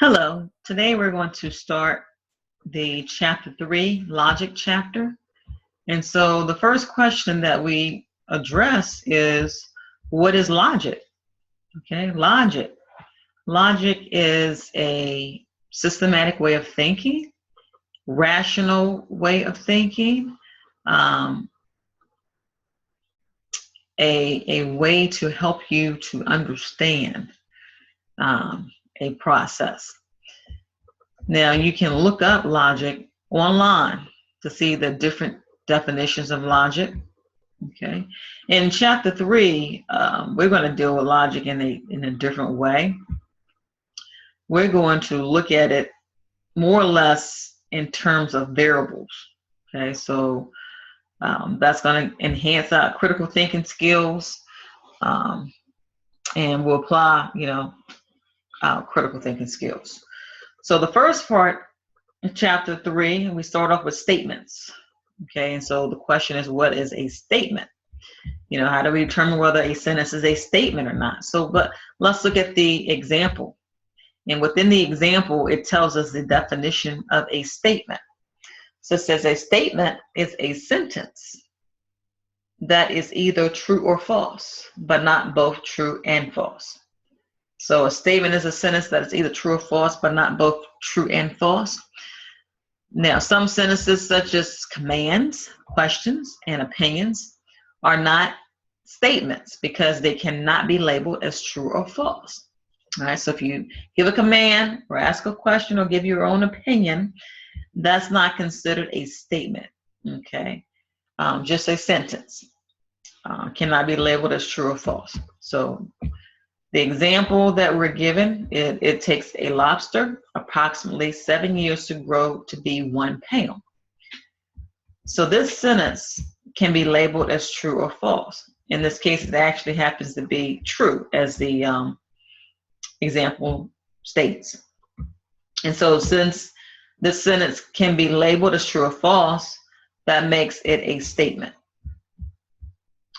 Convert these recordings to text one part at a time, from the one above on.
Hello, today we're going to start the chapter 3 logic chapter. And so the first question that we address is, what is logic? Okay, logic. Logic is a systematic way of thinking, rational way of thinking, a way to help you to understand a process. Now, you can look up logic online to see the different definitions of logic. Okay. In chapter 3, we're going to deal with logic in a different way. We're going to look at it more or less in terms of variables. Okay. So that's going to enhance our critical thinking skills, and we'll apply, our critical thinking skills. So the first part in chapter 3, we start off with statements. Okay, and so the question is, what is a statement? How do we determine whether a sentence is a statement or not? But let's look at the example. And within the example, it tells us the definition of a statement. So it says a statement is a sentence that is either true or false, but not both true and false. So a statement is a sentence that is either true or false, but not both true and false. Now, some sentences such as commands, questions, and opinions are not statements because they cannot be labeled as true or false. All right, so if you give a command or ask a question or give your own opinion, that's not considered a statement, okay? Just a sentence cannot be labeled as true or false. So the example that we're given, it takes a lobster approximately 7 years to grow to be 1 pound. So this sentence can be labeled as true or false. In this case, it actually happens to be true, as the example states. And so since this sentence can be labeled as true or false, that makes it a statement.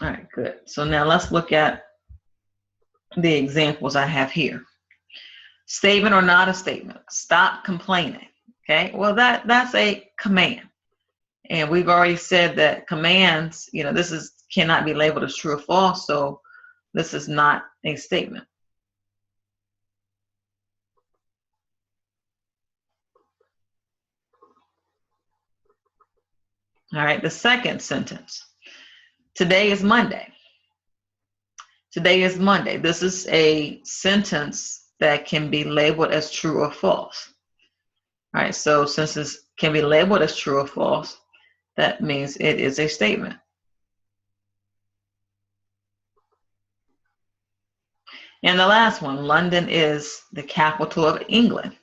All right, good. So now let's look at the examples I have here. Statement or not a statement. Stop complaining. Okay, well that's a command, and we've already said that commands, this cannot be labeled as true or false, so this is not a statement. All right, the second sentence. Today is Monday. Today is Monday. This is a sentence that can be labeled as true or false. All right, so since this can be labeled as true or false, that means it is a statement. And the last one, London is the capital of England.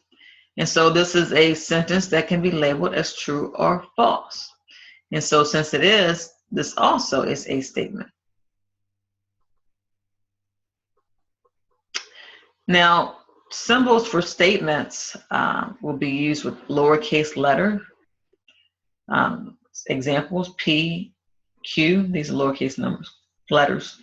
And so this is a sentence that can be labeled as true or false. And so since it is, this also is a statement. Now, symbols for statements will be used with lowercase letter. Examples, P, Q, these are lowercase letters.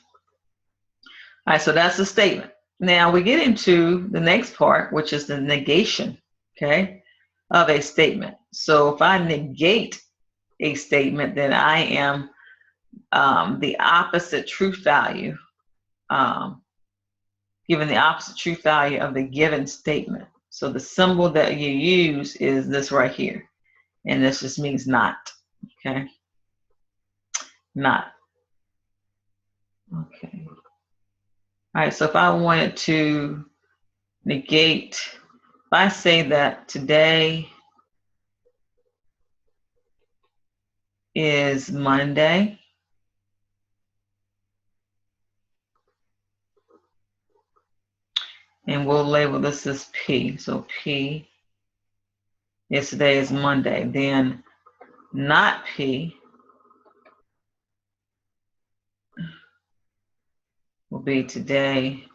All right, so that's the statement. Now we get into the next part, which is the negation, okay, of a statement. So if I negate a statement, then I am the opposite truth value, given the opposite truth value of the given statement. So the symbol that you use is this right here, and this just means not, okay? Not. Okay. All right, so if I wanted to negate, if I say that today is Monday, and we'll label this as P. So P is today is Monday. Then not P will be today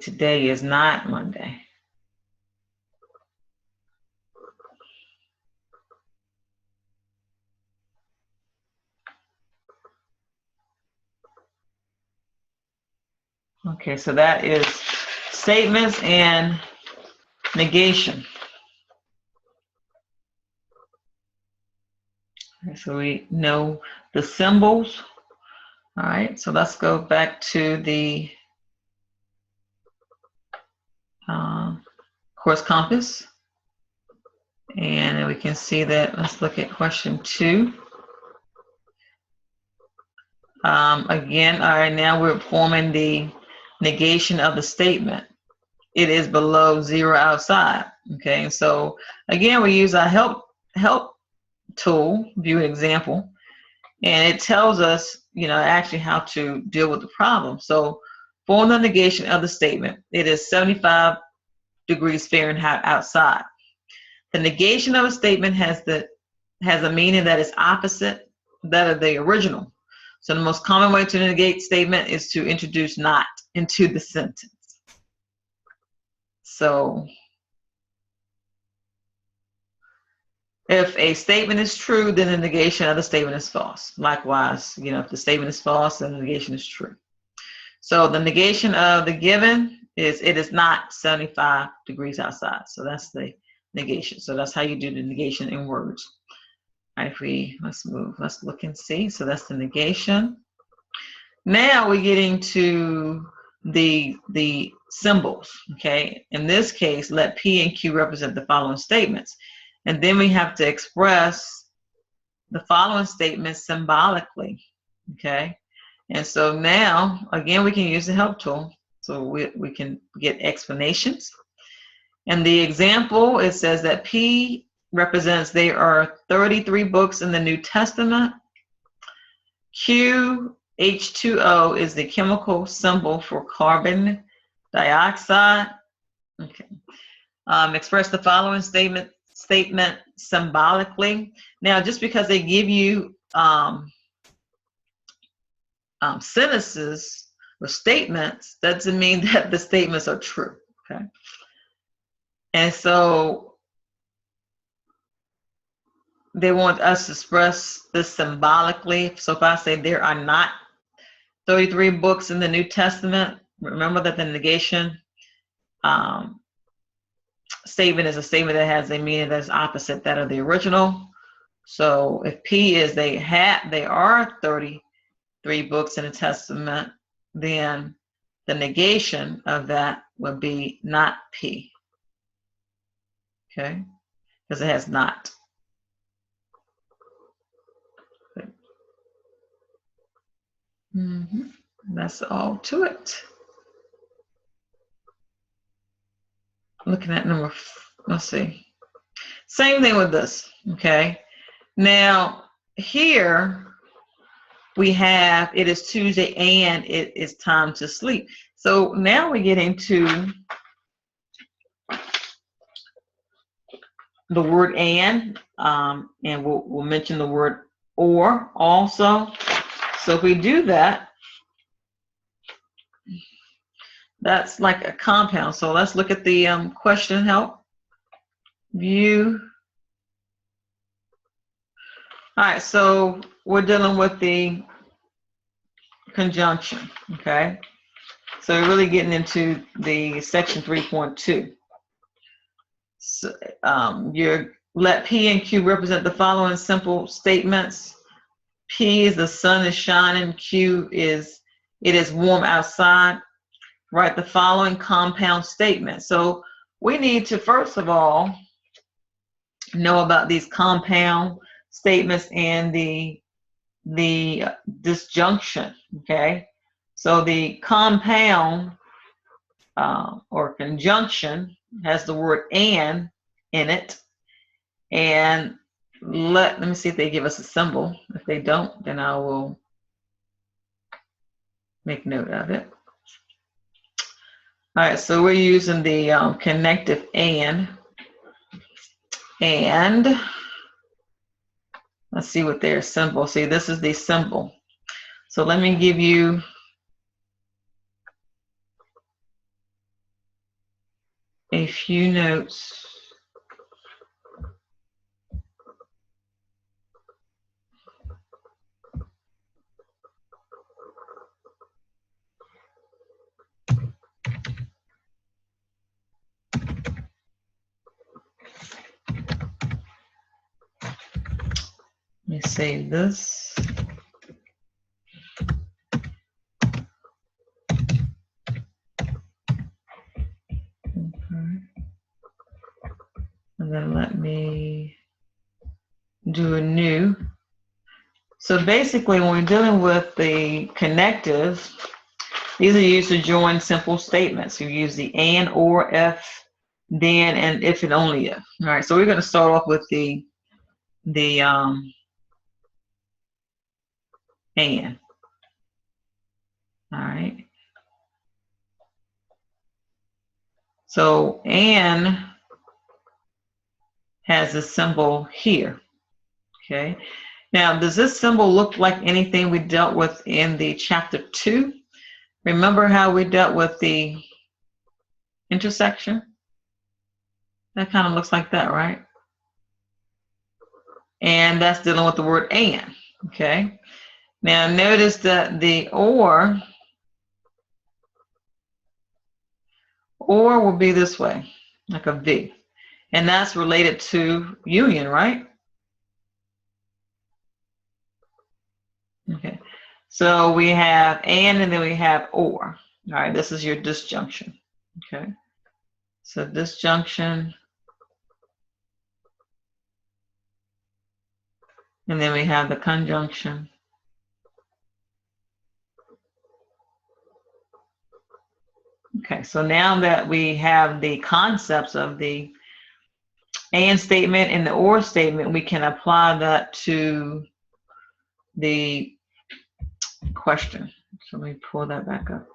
today is not Monday. Okay, so that is statements and negation. Okay, so we know the symbols. All right, so let's go back to the course compass. And we can see that. Let's look at question 2. Again, all right, now we're forming the negation of the statement. It is below 0 outside. Okay, and so again, we use our help tool, view example, and it tells us, actually how to deal with the problem. So for the negation of the statement, it is 75 degrees Fahrenheit outside. The negation of a statement has a meaning that is opposite that of the original. So the most common way to negate statement is to introduce not into the sentence. So if a statement is true, then the negation of the statement is false. Likewise, if the statement is false, then the negation is true. So the negation of the given is it is not 75 degrees outside. So that's the negation. So that's how you do the negation in words. All right, let's look and see. So that's the negation. Now we're getting to the symbols. Okay, in this case, let P and Q represent the following statements. And then we have to express the following statements symbolically. Okay, and so now, again, we can use the help tool. So we can get explanations. And the example, it says that P represents there are 33 books in the New Testament. Q, H2O, is the chemical symbol for carbon dioxide. Okay. Express the following statement symbolically. Now, just because they give you sentences or statements doesn't mean that the statements are true. Okay. And so they want us to express this symbolically. So if I say there are not 33 books in the New Testament, remember that the negation statement is a statement that has a meaning that is opposite that of the original. So if P is there are 33 books in the Testament, then the negation of that would be not P. Okay, because it has not. That's all to it. Looking at let's see. Same thing with this. Okay. Now here we have it is Tuesday and it is time to sleep. So now we get into the word and we'll mention the word or also. So if we do that, that's like a compound. So let's look at the question help. View. All right, so we're dealing with the conjunction, okay? So we're really getting into the section 3.2. So, let P and Q represent the following simple statements. P is the sun is shining. Q is it is warm outside. Write the following compound statement. So we need to first of all know about these compound statements and the disjunction. Okay, so the compound or conjunction has the word and in it, and let me see if they give us a symbol. If they don't, then I will make note of it. All right, so we're using the connective and let's see what their symbol. See, this is the symbol. So let me give you a few notes. me save this. Okay. And then let me do a new. So basically, when we're dealing with the connectives, these are used to join simple statements. You use the and, or, if, then, and if and only if. All right, so we're going to start off with the and. All right. So and has a symbol here. Okay. Now, does this symbol look like anything we dealt with in the chapter 2? Remember how we dealt with the intersection? That kind of looks like that, right? And that's dealing with the word and. Okay. Now, notice that the or will be this way, like a V. And that's related to union, right? Okay. So we have and then we have or. All right, this is your disjunction. Okay. So disjunction. And then we have the conjunction. Okay, so now that we have the concepts of the and statement and the or statement, we can apply that to the question. So let me pull that back up.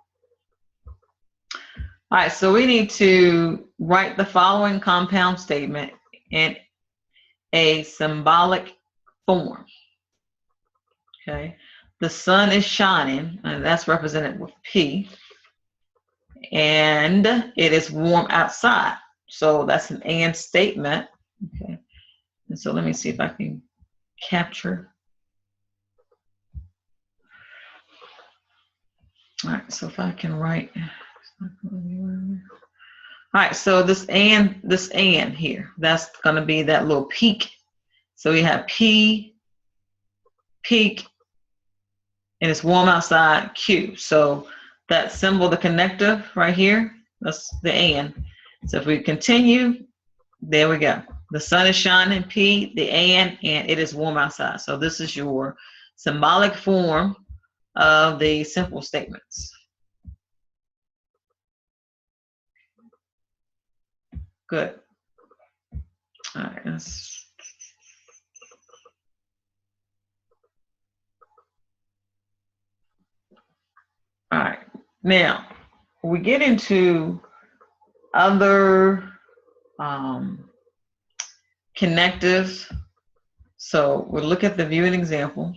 All right, so we need to write the following compound statement in a symbolic form. Okay, the sun is shining, and that's represented with P, and it is warm outside. So that's an and statement. Okay, and so let me see if I can capture. All right, so if I can write. All right, so this and here, that's going to be that little peak. So we have P, peak, and it's warm outside, Q. So that symbol, the connective right here, that's the and. So if we continue, there we go. The sun is shining, P, the and it is warm outside. So this is your symbolic form of the simple statements. Good. All right, all right. Now, we get into other connectives. So we'll look at the view and example.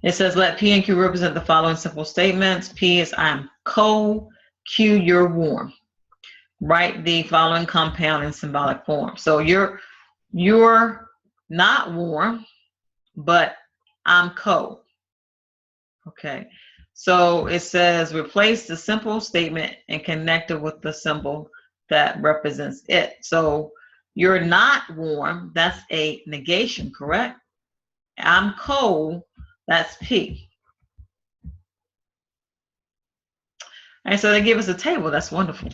It says, let P and Q represent the following simple statements. P is I'm cold, Q, you're warm. Write the following compound in symbolic form. So you're not warm, but I'm cold. Okay. So it says replace the simple statement and connect it with the symbol that represents it. So you're not warm, that's a negation, correct? I'm cold, that's P. And so they give us a table. That's wonderful.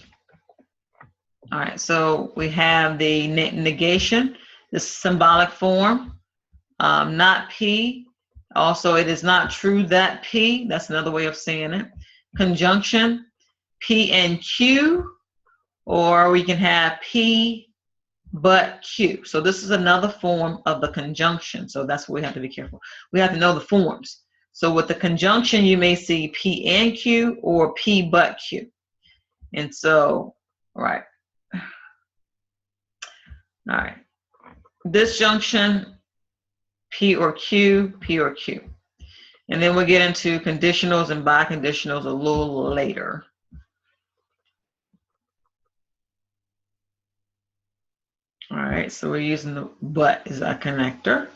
All right, so we have the negation, the symbolic form, not P. Also, it is not true that P. That's another way of saying it. Conjunction, P and Q, or we can have P but Q. So this is another form of the conjunction. So that's what we have to be careful. We have to know the forms. So with the conjunction, you may see P and Q or P but Q. And so, all right. All right. Disjunction, P or Q, P or Q. And then we'll get into conditionals and biconditionals a little later. All right, so we're using the but as a connector.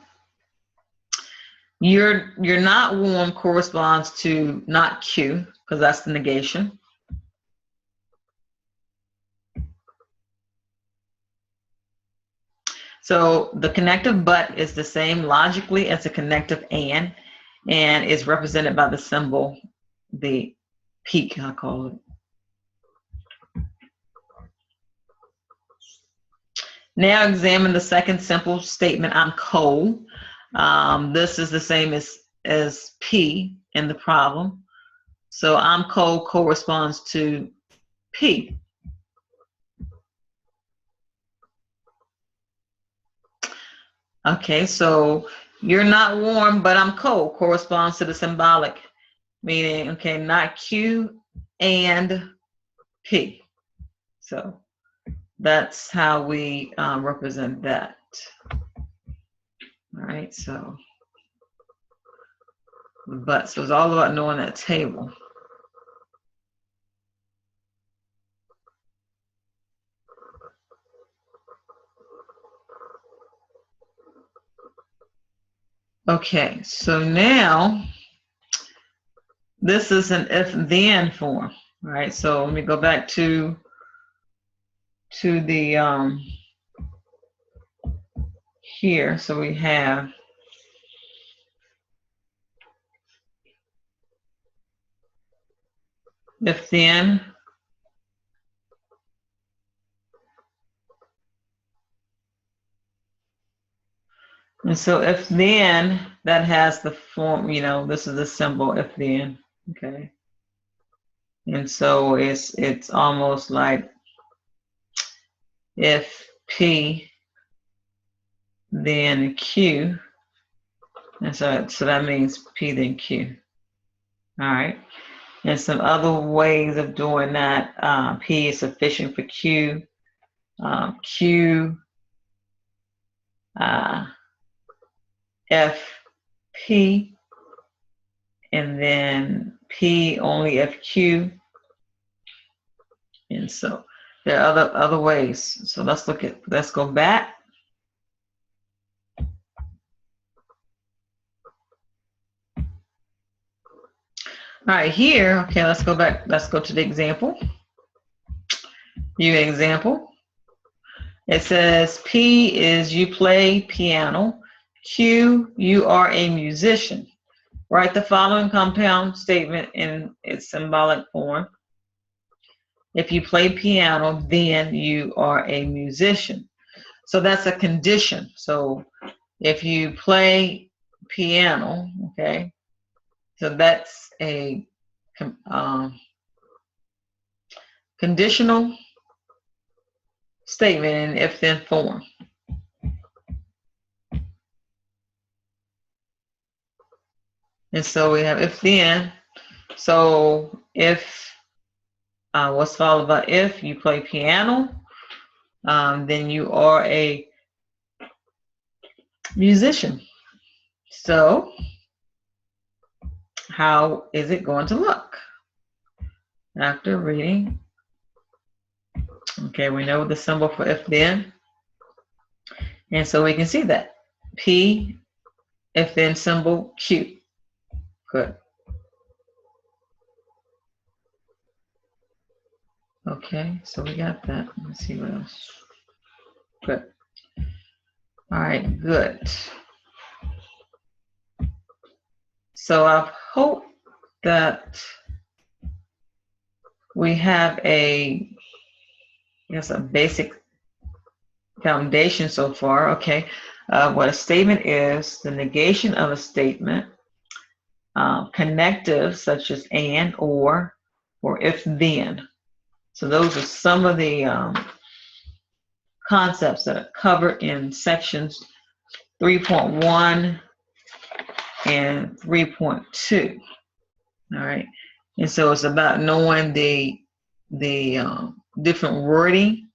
You're not warm corresponds to not Q, because that's the negation. So the connective but is the same logically as the connective and is represented by the symbol, the peak, I call it. Now examine the second simple statement, I'm cold. This is the same as P in the problem. So I'm cold corresponds to P. Okay, so you're not warm, but I'm cold corresponds to the symbolic, meaning, okay, not Q and P. So that's how we represent that. All right, so it's all about knowing that table. Okay, so now this is an if-then form, right? So let me go back to the here. So we have if-then, and so if-then, that has the form, you know, this is the symbol if-then, okay? And so it's almost like if P, then Q, and so that means P then Q. All right, and some other ways of doing that. P is sufficient for Q. Q, F, P, and then P only if Q. And so there are other ways. So let's go back. All right, here, okay, let's go back. Let's go to the example. View example. It says P is you play piano. Q, you are a musician. Write the following compound statement in its symbolic form. If you play piano, then you are a musician. So that's a condition. So if you play piano, okay, so that's a conditional statement in if-then form. And so we have if-then. So if, what's followed by if you play piano, then you are a musician. So how is it going to look after reading? Okay, we know the symbol for if-then. And so we can see that. P, if-then symbol, Q. Good. Okay, so we got that. Let's see what else. Good. All right, good. So I hope that we have a basic foundation so far. Okay, what a statement is, the negation of a statement, connectives such as and, or if then. So those are some of the concepts that are covered in sections 3.1 and 3.2. All right, and so it's about knowing the different wording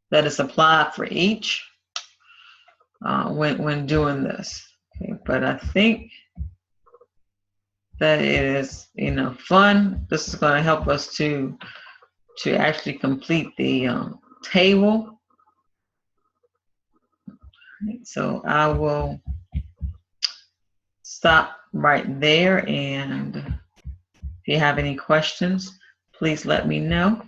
that is applied for each when doing this. Okay, but I think that it is fun. This is going to help us to actually complete the table. So I will stop right there, and if you have any questions, please let me know.